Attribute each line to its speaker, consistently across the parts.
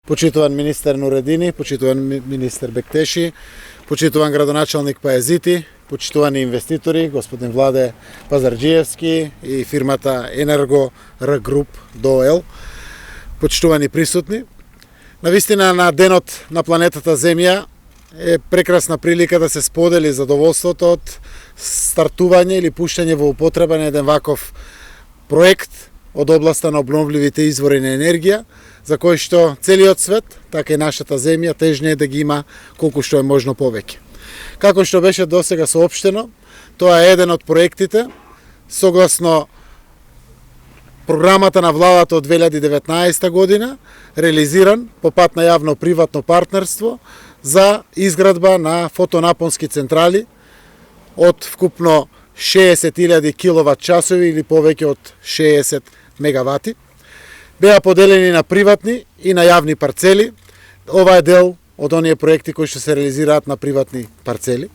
Speaker 1: Почитуван министер Нуредини, почитуван министер Бектеши, почитуван градоначалник Паезити, почитувани инвеститори, господин Владе Пазарджиевски и фирмата Енерго Р Груп ДОЛ, почитувани присутни. Навистина на денот на планетата Земја е прекрасна прилика да се сподели задоволството од стартување или пуштање во употреба на еден ваков проект од областа на обновливите извори на енергија, за кој што целиот свет, така и нашата земја, тежне е да ги има колку што е можно повеќе. Како што беше досега соопштено, тоа е еден од проектите, согласно програмата на владата од 2019 година, реализиран по пат на јавно-приватно партнерство за изградба на фотонапонски централи од вкупно 60.000 киловат часови или повеќе од 60 мегавати. Беа поделени на приватни и на јавни парцели. Ова е дел од оние проекти кои што се реализираат на приватни парцели.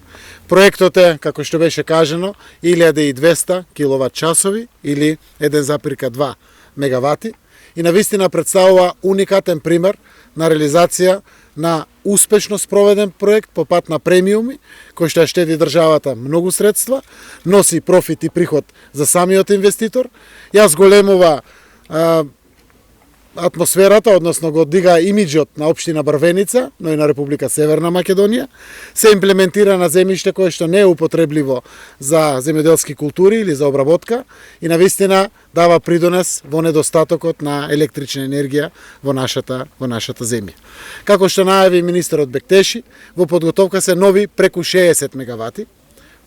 Speaker 1: Проектот е, како што беше кажано, 1200 киловат часови или 1,2 мегавати и навистина представува уникатен пример на реализација на успешно спроведен проект по пат на премиуми, кој што ја штеди државата многу средства, носи профит и приход за самиот инвеститор, ја зголемува атмосферата, односно го дига имиджот на општина Брвеница, но и на Република Северна Македонија, се имплементира на земјиште кое што не е употребливо за земјоделски култури или за обработка и навистина дава придонес во недостатокот на електрична енергија во нашата земја. Како што најави министерот Бектеши, во подготовка се нови преку 60 мегавати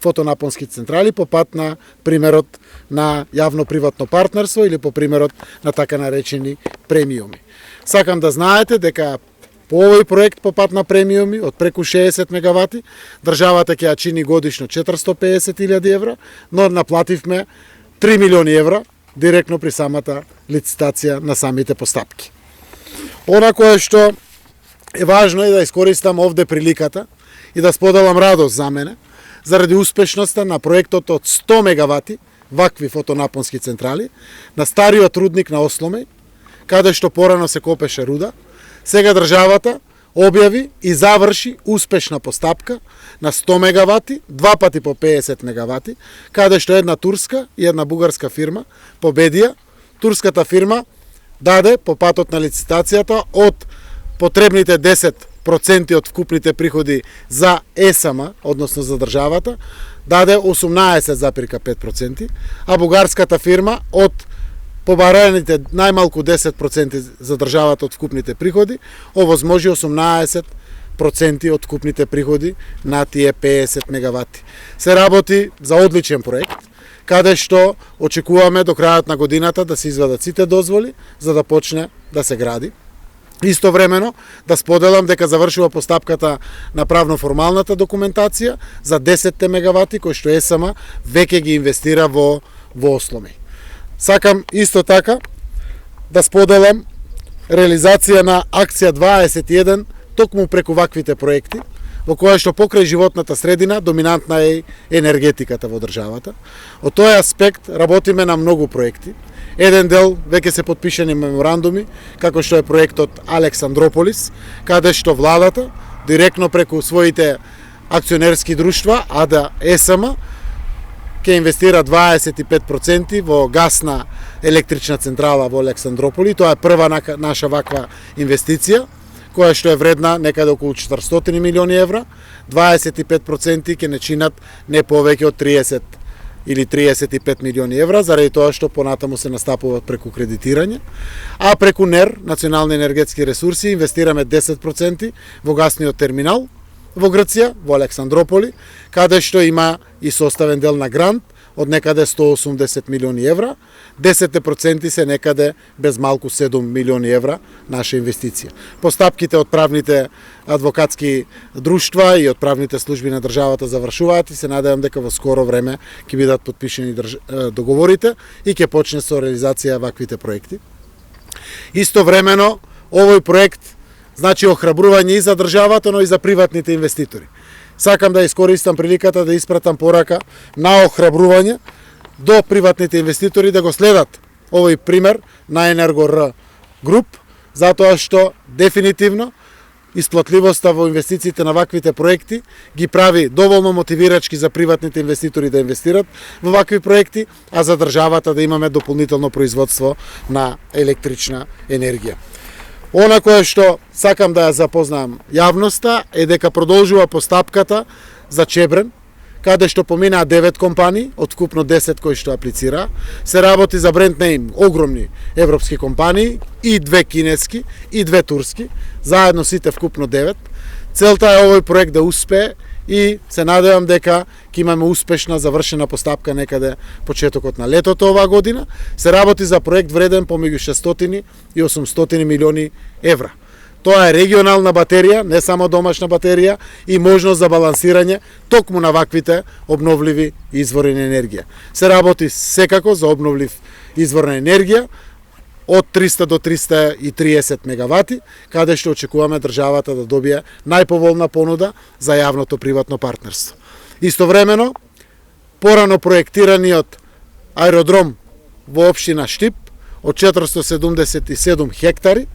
Speaker 1: фотонапонски централи по пат на примерот на јавно-приватно партнерство или по примерот на така наречени премиуми. Сакам да знаете дека по овој проект по пат на премиуми од преку 60 мегавати, државата ќе ја чини годишно 450.000 евра, но наплативме 3 милиони евра директно при самата лицитација на самите постапки. Она кое што е важно е да искористам овде приликата и да споделам радост за мене, заради успешноста на проектот од 100 мегавати вакви фотонапонски централи на стариот рудник на Осломеј, каде што порано се копеше руда, сега државата објави и заврши успешна постапка на 100 мегавати, два пати по 50 мегавати, каде што една турска и една бугарска фирма победија. Турската фирма даде по патот на лицитацијата од потребните 10% од вкупните приходи за ЕСМ, односно за државата, даде 18,5%, а бугарската фирма од побараните најмалку 10% за државата од вкупните приходи, овозможи 18% од вкупните приходи на тие 50 мегавати. Се работи за одличен проект, каде што очекуваме до крајот на годината да се извадат сите дозволи за да почне да се гради. Истовремено да споделам дека завршува постапката на правно-формалната документација за 10 мегавати кои што ЕСМ веќе ги инвестира во Осломеј. Сакам исто така да споделам реализација на акција 21 токму преку ваквите проекти, во која што покрај животната средина доминантна е енергетиката во државата. Од тој аспект работиме на многу проекти. Еден дел веќе се потпишани меморандуми, како што е проектот Александрополис, каде што владата директно преку своите акционерски друштва, АДА ЕСМ, ќе инвестира 25% во гасна електрична централа во Александрополи. Тоа е прва наша ваква инвестиција, која што е вредна некаде околу 400 милиони евра. 25% ќе не чинат не повеќе од 30 или 35 милиони евра, заради тоа што понатаму се настапува преку кредитирање. А преку НЕР, Национални енергетски ресурси, инвестираме 10% во гасниот терминал во Грција, во Александрополи, каде што има и составен дел на грант од некаде 180 милиони евра. 10% се некаде без малку 7 милиони евра наша инвестиција. Постапките од правните адвокатски друштва и од правните служби на државата завршуваат и се надевам дека во скоро време ќе бидат потпишени договорите и ќе почне со реализација ваквите проекти. Истовремено, овој проект значи охрабрување и за државата, но и за приватните инвеститори. Сакам да искористам приликата да испратам порака на охрабрување до приватните инвеститори да го следат овој пример на Енерго Р Груп, затоа што дефинитивно исплатливоста во инвестициите на ваквите проекти ги прави доволно мотивирачки за приватните инвеститори да инвестират во вакви проекти, а за државата да имаме дополнително производство на електрична енергија. Она кое што сакам да ја запознам јавноста е дека продолжува постапката за Чебрен, каде што поминаа 9 компании, од вкупно 10 кои што аплицираа. Се работи за бренд нейм огромни европски компании, и 2 кинески, и 2 турски, заедно сите вкупно 9. Целта е овој проект да успее и се надевам дека ќе имаме успешна завршена постапка некаде почетокот на летото оваа година. Се работи за проект вреден помеѓу 600 и 800 милиони евра. Тоа е регионална батерија, не само домашна батерија, и можност за балансирање токму на ваквите обновливи извори на енергија. Се работи секако за обновлив извор на енергија од 300 до 330 мегавати, каде што очекуваме државата да добие најповолна понуда за јавното приватно партнерство. Истовремено, порано проектираниот аеродром во општина Штип од 477 хектари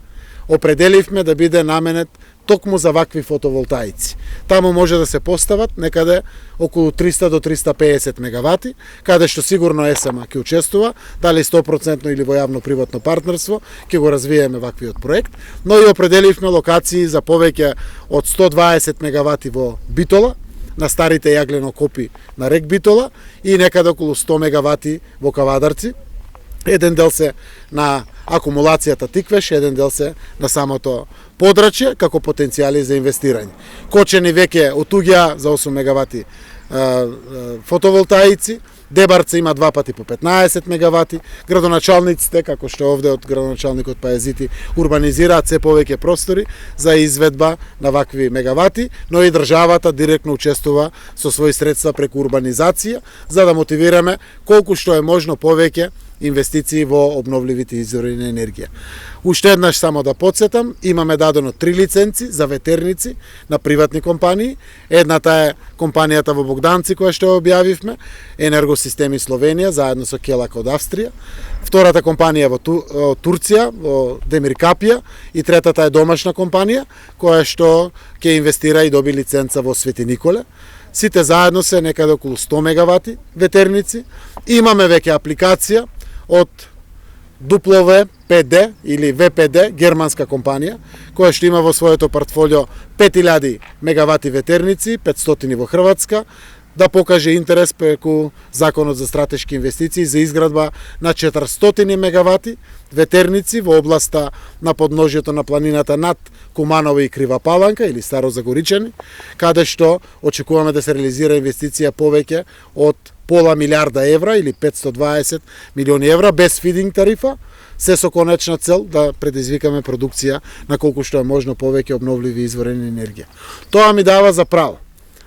Speaker 1: определивме да биде наменет токму за вакви фотоволтаици. Таму може да се постават некаде околу 300 до 350 мегавати, каде што сигурно ЕСМА ќе учествува, дали 100% или во јавно-приватно партнерство, ќе го развиеме ваквиот проект, но и определивме локации за повеќе од 120 мегавати во Битола, на старите јагленокопи на рек Битола, и некаде околу 100 мегавати во Кавадарци. Еден дел се на акумулацијата Тиквеш, еден дел се на самото подрачје како потенцијали за инвестирање. Кочени веќе отуѓа за 8 мегавати фотоволтаици, Дебарца има 2 пати по 15 мегавати, градоначалниците, како што овде од градоначалникот Паезити, урбанизираат се повеќе простори за изведба на вакви мегавати, но и државата директно учествува со своји средства преку урбанизација, за да мотивираме колку што е можно повеќе инвестиции во обновливите извори на енергија. Уште еднаш само да подсетам, имаме дадено 3 лиценци за ветерници на приватни компании. Едната е компанијата во Богданци која што објавивме, Енергосистеми Словенија заедно со Келак од Австрија. Втората компанија во Турција, во Демир Капија, и третата е домашна компанија која што ќе инвестира и доби лиценца во Свети Николе. Сите заедно се некаде околу 100 мегавати ветерници. Имаме веќе апликација од WPD или VPD, германска компанија, која што има во своето портфолио 5000 мегавати ветерници, 500 во Хрватска, да покаже интерес преку Законот за стратешки инвестиции за изградба на 400 мегавати ветерници во областа на подножјето на планината над Куманово и Крива Паланка или Старозагоричани, каде што очекуваме да се реализира инвестиција повеќе од пола милиарда евра или 520 милиони евра без фидинг тарифа, се со конечна цел да предизвикаме продукција на колку што е можно повеќе обновливи извори на енергија. Тоа ми дава за право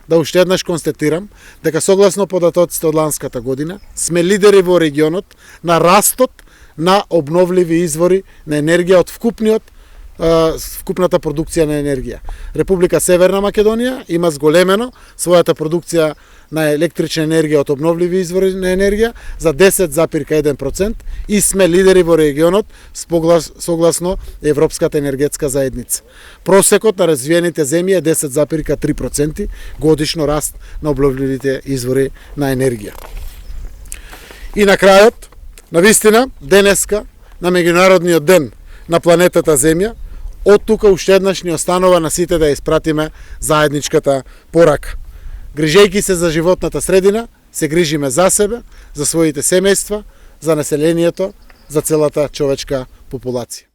Speaker 1: да уште еднаш констатирам дека согласно податоците од ланската година сме лидери во регионот на растот на обновливи извори на енергија од вкупната продукција на енергија. Република Северна Македонија има зголемено својата продукција на електрична енергија од обновливи извори на енергија за 10,1% и сме лидери во регионот согласно Европската енергетска заедница. Просекот на развиените земји е 10,3% годишно раст на обновливите извори на енергија. И на крајот, навистина, денеска, на меѓународниот ден на планетата Земја, од тука уште еднаш ни останува на сите да ја испратиме заедничката порака. Грижејќи се за животната средина, се грижиме за себе, за своите семејства, за населението, за целата човечка популација.